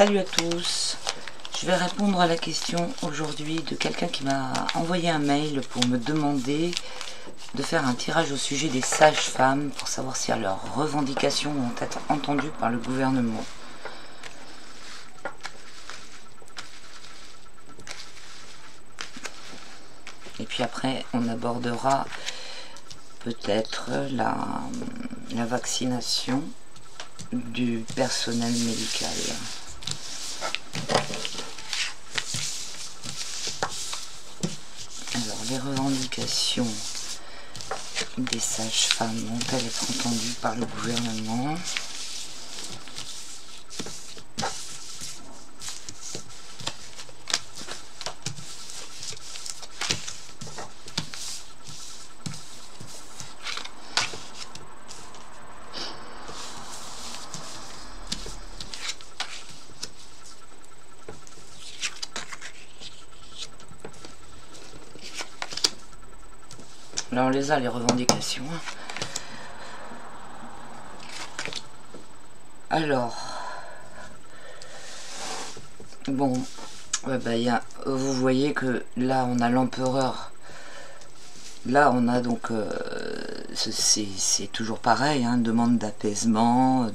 Salut à tous, je vais répondre à la question aujourd'hui de quelqu'un qui m'a envoyé un mail pour me demander de faire un tirage au sujet des sages-femmes pour savoir si leurs revendications vont être entendues par le gouvernement. Et puis après on abordera peut-être la vaccination du personnel médical. Alors, les revendications des sages-femmes vont-elles être entendues par le gouvernement? Là, on les a, les revendications. Alors, bon, vous voyez que là, on a l'empereur. Là, on a donc, c'est toujours pareil, hein, demande d'apaisement,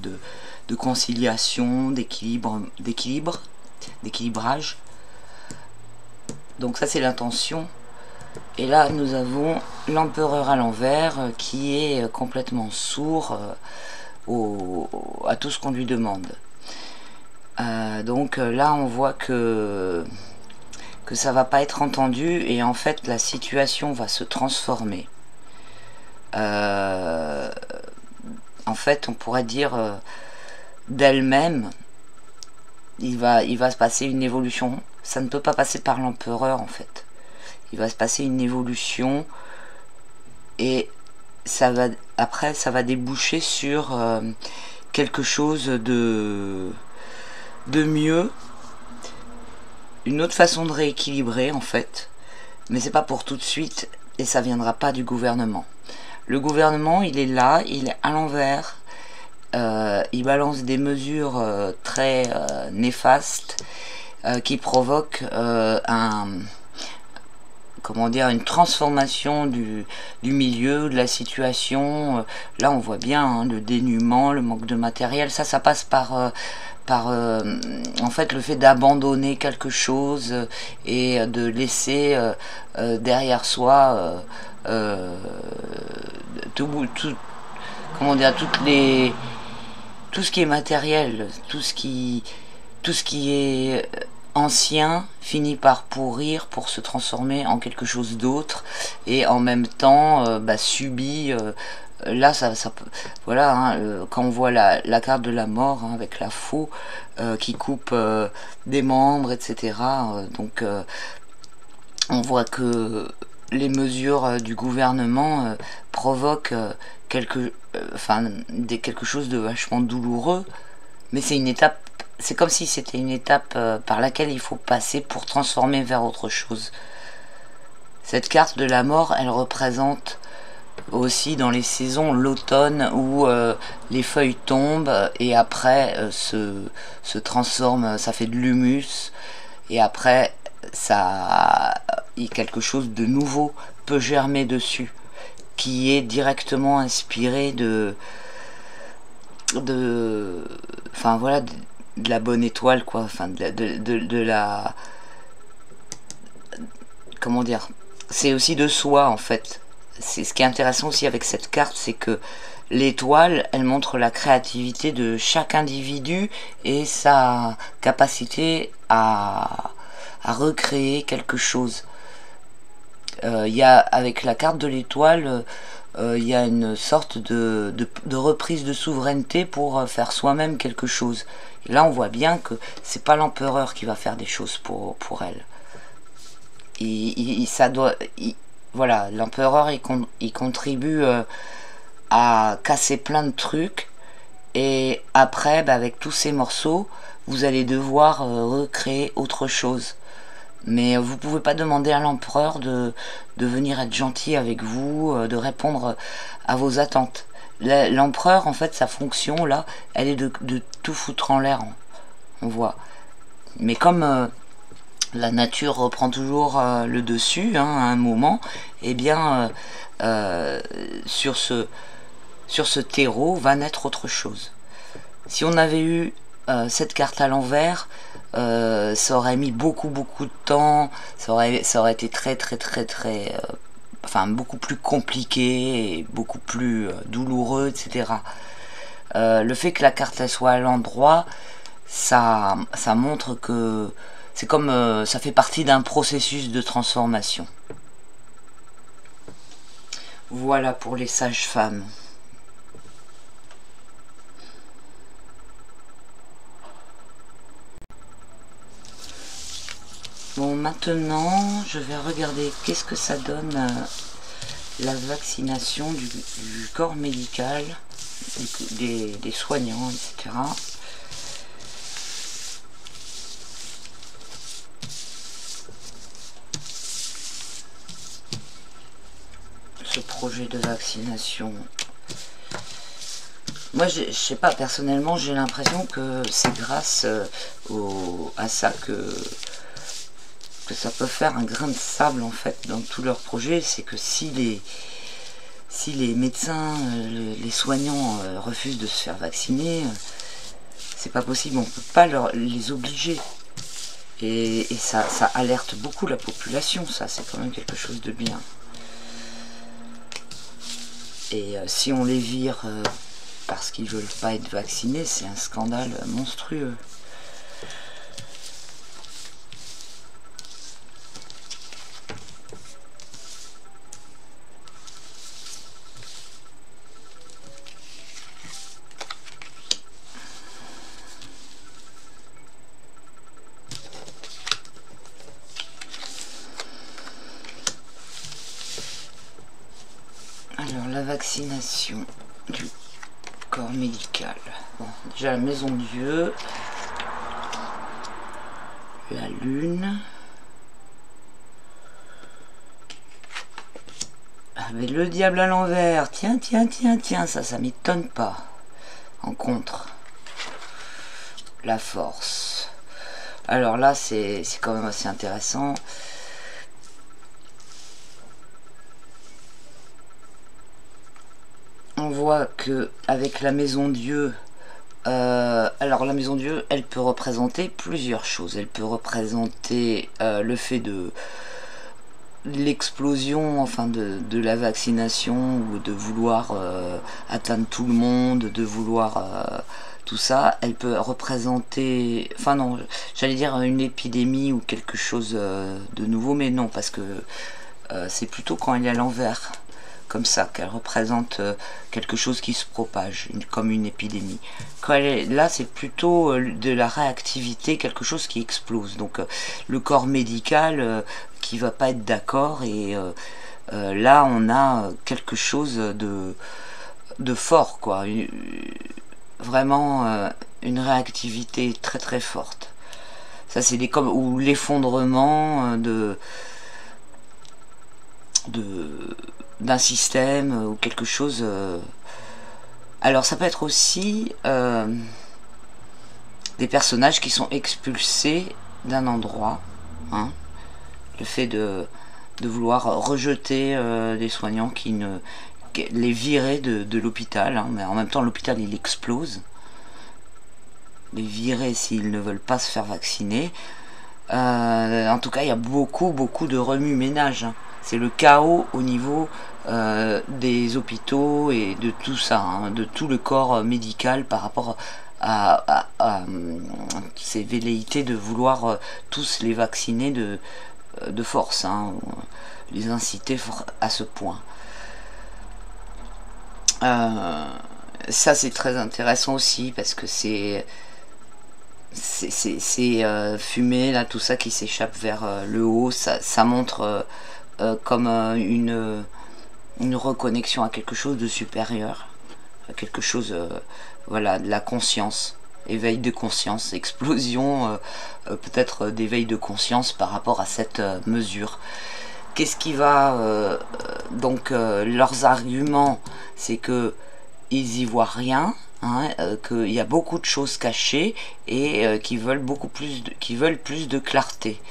de conciliation, d'équilibrage. Donc ça, c'est l'intention. Et là, nous avons l'empereur à l'envers qui est complètement sourd à tout ce qu'on lui demande. Donc là, on voit que ça va pas être entendu et en fait, la situation va se transformer. En fait, on pourrait dire d'elle-même, il va se passer une évolution. Ça ne peut pas passer par l'empereur, en fait. Il va se passer une évolution et après ça va déboucher sur quelque chose de mieux, une autre façon de rééquilibrer en fait, mais c'est pas pour tout de suite et ça viendra pas du gouvernement. Le gouvernement, il est là, il est à l'envers, il balance des mesures très néfastes qui provoquent une transformation du milieu, de la situation. Là, on voit bien hein, le dénuement, le manque de matériel. Ça passe par en fait le fait d'abandonner quelque chose et de laisser derrière soi tout ce qui est matériel, tout ce qui est ancien finit par pourrir pour se transformer en quelque chose d'autre et en même temps subit là voilà hein, quand on voit la carte de la mort hein, avec la faux qui coupe des membres etc donc on voit que les mesures du gouvernement provoquent quelque chose de vachement douloureux, mais c'est une étape. C'est comme si c'était une étape par laquelle il faut passer pour transformer vers autre chose. Cette carte de la mort, elle représente aussi dans les saisons l'automne où les feuilles tombent et après se transforment, ça fait de l'humus et après quelque chose de nouveau peut germer dessus qui est directement inspiré de la bonne étoile quoi, enfin de la comment dire, c'est aussi de soi en fait. C'est ce qui est intéressant aussi avec cette carte, c'est que l'étoile elle montre la créativité de chaque individu et sa capacité à recréer quelque chose. Il y a avec la carte de l'étoile il y a une sorte de reprise de souveraineté pour faire soi-même quelque chose. Et là, on voit bien que c'est pas l'empereur qui va faire des choses pour elle. Voilà, l'empereur il contribue à casser plein de trucs. Et après, avec tous ces morceaux, vous allez devoir recréer autre chose. Mais vous pouvez pas demander à l'empereur de venir être gentil avec vous, de répondre à vos attentes. L'empereur, en fait, sa fonction, là, elle est de tout foutre en l'air. On voit. Mais comme la nature reprend toujours le dessus, hein, à un moment, et bien sur ce terreau va naître autre chose. Si on avait eu cette carte à l'envers, ça aurait mis beaucoup de temps, ça aurait été très enfin beaucoup plus compliqué, et beaucoup plus douloureux, etc. Le fait que la carte elle soit à l'endroit, ça montre que c'est comme ça fait partie d'un processus de transformation. Voilà pour les sages-femmes. Bon, maintenant, je vais regarder qu'est-ce que ça donne la vaccination du corps médical, des soignants, etc. Ce projet de vaccination. Moi, je sais pas, personnellement, j'ai l'impression que c'est grâce à ça que ça peut faire un grain de sable en fait dans tous leurs projets. C'est que si les médecins, les soignants refusent de se faire vacciner, c'est pas possible, on peut pas les obliger. Et ça alerte beaucoup la population, ça c'est quand même quelque chose de bien. Et si on les vire parce qu'ils veulent pas être vaccinés, c'est un scandale monstrueux. Alors la vaccination du corps médical. Bon, déjà la maison de Dieu, la lune. Ah mais le diable à l'envers, tiens, ça m'étonne pas. En contre, la force. Alors là c'est quand même assez intéressant. On voit que avec la maison Dieu, alors la maison Dieu, elle peut représenter plusieurs choses. Elle peut représenter le fait de l'explosion, enfin de la vaccination, ou de vouloir atteindre tout le monde, de vouloir tout ça. Elle peut représenter, enfin non, j'allais dire une épidémie ou quelque chose de nouveau, mais non, parce que c'est plutôt quand elle est à l'envers, comme ça, qu'elle représente quelque chose qui se propage, comme une épidémie. Quand elle est là, c'est plutôt de la réactivité, quelque chose qui explose. Donc le corps médical qui va pas être d'accord, et là on a quelque chose de fort, quoi. Vraiment une réactivité très forte. Ça c'est comme ou l'effondrement d'un système ou quelque chose. Alors ça peut être aussi des personnages qui sont expulsés d'un endroit, hein. Le fait de vouloir rejeter des soignants les virer de l'hôpital, hein, mais en même temps l'hôpital il explose. Les virer s'ils ne veulent pas se faire vacciner. En tout cas il y a beaucoup de remue-ménage, hein. C'est le chaos au niveau des hôpitaux et de tout ça, hein, de tout le corps médical par rapport à ces velléités de vouloir tous les vacciner de force, hein, les inciter à ce point. Ça c'est très intéressant aussi parce que c'est fumée là, tout ça qui s'échappe vers le haut, ça montre comme une reconnexion à quelque chose de supérieur, à quelque chose, voilà, de la conscience, éveil de conscience, explosion peut-être d'éveil de conscience par rapport à cette mesure. Qu'est-ce qui va donc leurs arguments, c'est que ils y voient rien, hein, qu'il y a beaucoup de choses cachées et qui veulent plus de clarté.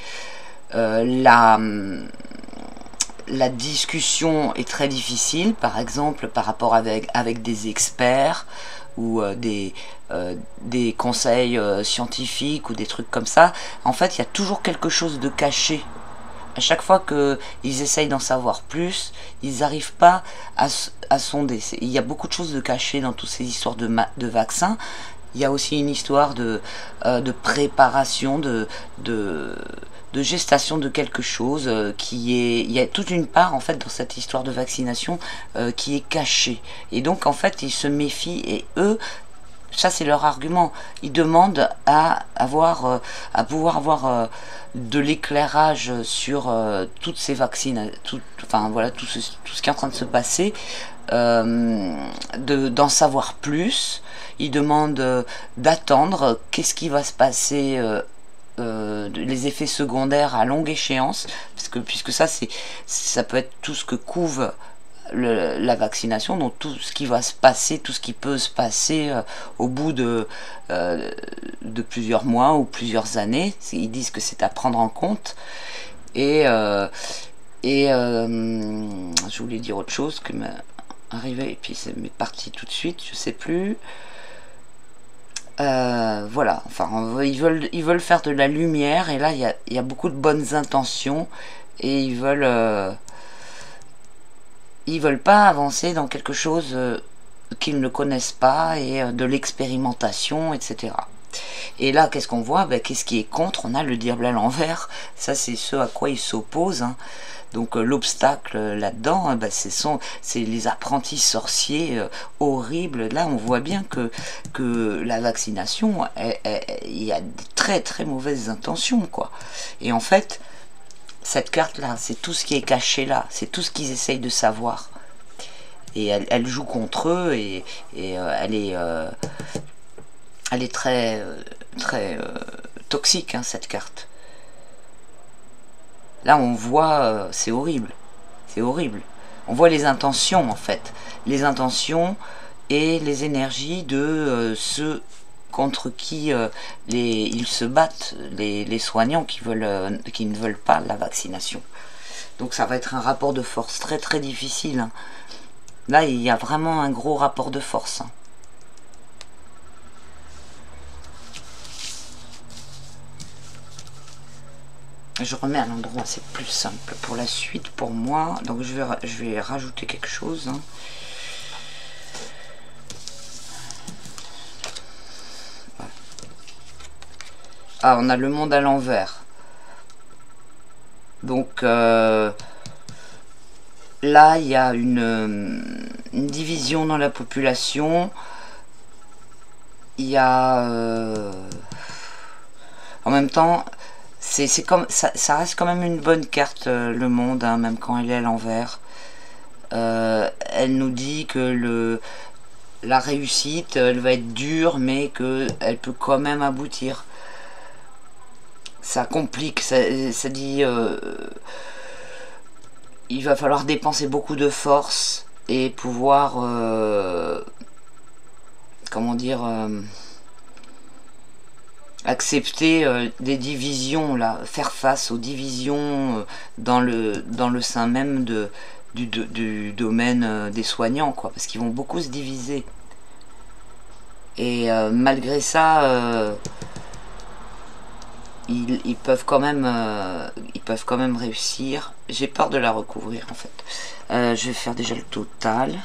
La discussion est très difficile, par exemple par rapport avec des experts ou des conseils scientifiques ou des trucs comme ça. En fait, il y a toujours quelque chose de caché. À chaque fois qu'ils essayent d'en savoir plus, ils n'arrivent pas à sonder. Il y a beaucoup de choses de cachées dans toutes ces histoires de vaccins. Il y a aussi une histoire de préparation, de gestation de quelque chose il y a toute une part en fait dans cette histoire de vaccination qui est cachée. Et donc en fait ils se méfient et eux, ça c'est leur argument, ils demandent à pouvoir avoir de l'éclairage sur toutes ces vaccins, enfin voilà tout ce qui est en train de se passer, d'en savoir plus. Ils demandent d'attendre qu'est-ce qui va se passer, les effets secondaires à longue échéance, puisque ça peut être tout ce que couvre la vaccination, donc tout ce qui va se passer, tout ce qui peut se passer au bout de plusieurs mois ou plusieurs années. Ils disent que c'est à prendre en compte. Et je voulais dire autre chose que m'est arrivé et puis c'est parti tout de suite, je sais plus. Voilà, enfin ils veulent faire de la lumière et là il y a beaucoup de bonnes intentions et ils veulent pas avancer dans quelque chose qu'ils ne connaissent pas et de l'expérimentation, etc. Et là qu'est-ce qu'on voit? Qu'est-ce qui est contre? On a le diable à l'envers, ça c'est ce à quoi ils s'opposent, hein. Donc l'obstacle là-dedans, c'est les apprentis sorciers horribles. Là, on voit bien que la vaccination, il y a de très très mauvaises intentions, quoi. Et en fait, cette carte-là, c'est tout ce qui est caché là, c'est tout ce qu'ils essayent de savoir. Et elle joue contre eux et elle est très très toxique, hein, cette carte. Là, on voit, c'est horrible. C'est horrible. On voit les intentions, en fait. Les intentions et les énergies de ceux contre qui ils se battent, les soignants qui ne veulent pas la vaccination. Donc ça va être un rapport de force très très difficile, hein. Là, il y a vraiment un gros rapport de force, hein. Je remets à l'endroit, c'est plus simple pour la suite pour moi. Donc je vais rajouter quelque chose, hein. Voilà. Ah, on a le monde à l'envers. Donc là, il y a une division dans la population. Il y a en même temps, c'est comme ça reste quand même une bonne carte, le monde, hein, même quand elle est à l'envers. Elle nous dit que la réussite, elle va être dure, mais qu'elle peut quand même aboutir. Ça complique, ça dit il va falloir dépenser beaucoup de force et pouvoir comment dire, accepter des divisions, là, faire face aux divisions dans le sein même du domaine des soignants, quoi, parce qu'ils vont beaucoup se diviser. Et malgré ça, ils peuvent quand même réussir. J'ai peur de la recouvrir, en fait. Je vais faire déjà le total.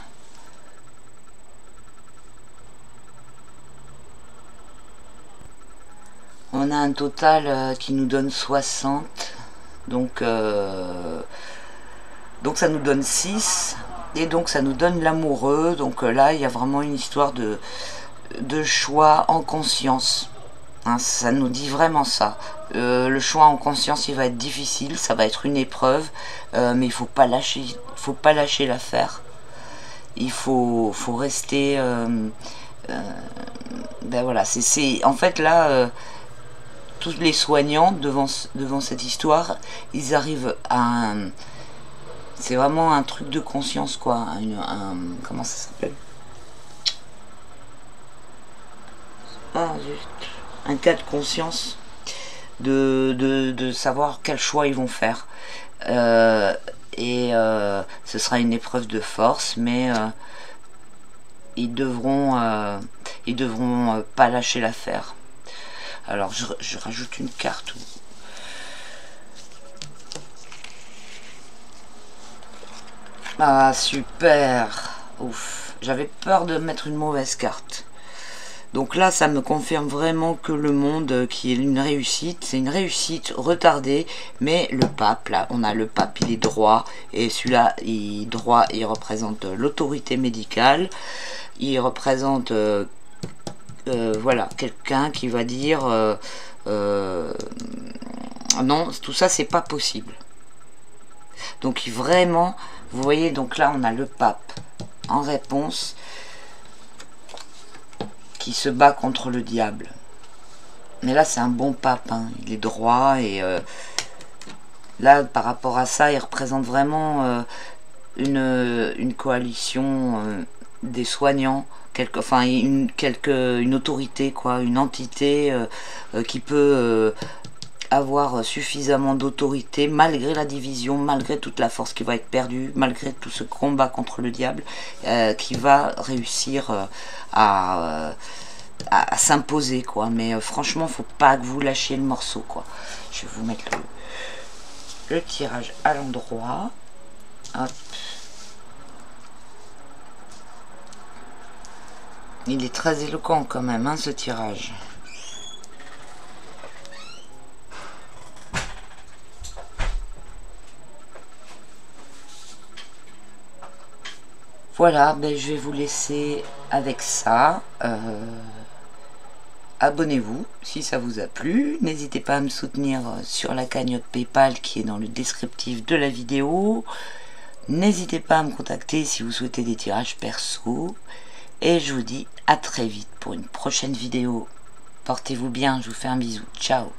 On a un total qui nous donne 60. Donc ça nous donne 6. Et donc ça nous donne l'amoureux. Donc là, il y a vraiment une histoire de choix en conscience. Hein, ça nous dit vraiment ça. Le choix en conscience, il va être difficile. Ça va être une épreuve. Mais il faut pas lâcher l'affaire. Il faut rester... ben voilà, c'est en fait là... tous les soignants devant cette histoire, ils arrivent à c'est vraiment un truc de conscience, quoi. Comment ça s'appelle? Ah, zut. Un cas de conscience de savoir quel choix ils vont faire. Ce sera une épreuve de force, mais ils devront pas lâcher l'affaire. Alors je rajoute une carte. Ah super. Ouf, j'avais peur de mettre une mauvaise carte. Donc là, ça me confirme vraiment que le monde, qui est une réussite, c'est une réussite retardée, mais le pape, là, on a le pape, il est droit, et celui-là, droit, il représente l'autorité médicale, il représente, voilà, quelqu'un qui va dire, non, tout ça, c'est pas possible. Donc vraiment, vous voyez, donc là, on a le pape en réponse, qui se bat contre le diable. Mais là, c'est un bon pape, hein. Il est droit, et là, par rapport à ça, il représente vraiment une coalition des soignants, une autorité, quoi, une entité qui peut avoir suffisamment d'autorité malgré la division, malgré toute la force qui va être perdue, malgré tout ce combat contre le diable, qui va réussir à s'imposer, quoi. Mais franchement, faut pas que vous lâchiez le morceau, quoi. Je vais vous mettre le tirage à l'endroit. Hop. Il est très éloquent quand même, hein, ce tirage. Voilà, ben, je vais vous laisser avec ça. Abonnez-vous si ça vous a plu. N'hésitez pas à me soutenir sur la cagnotte PayPal qui est dans le descriptif de la vidéo. N'hésitez pas à me contacter si vous souhaitez des tirages perso. Et je vous dis à très vite pour une prochaine vidéo. Portez-vous bien, je vous fais un bisou. Ciao.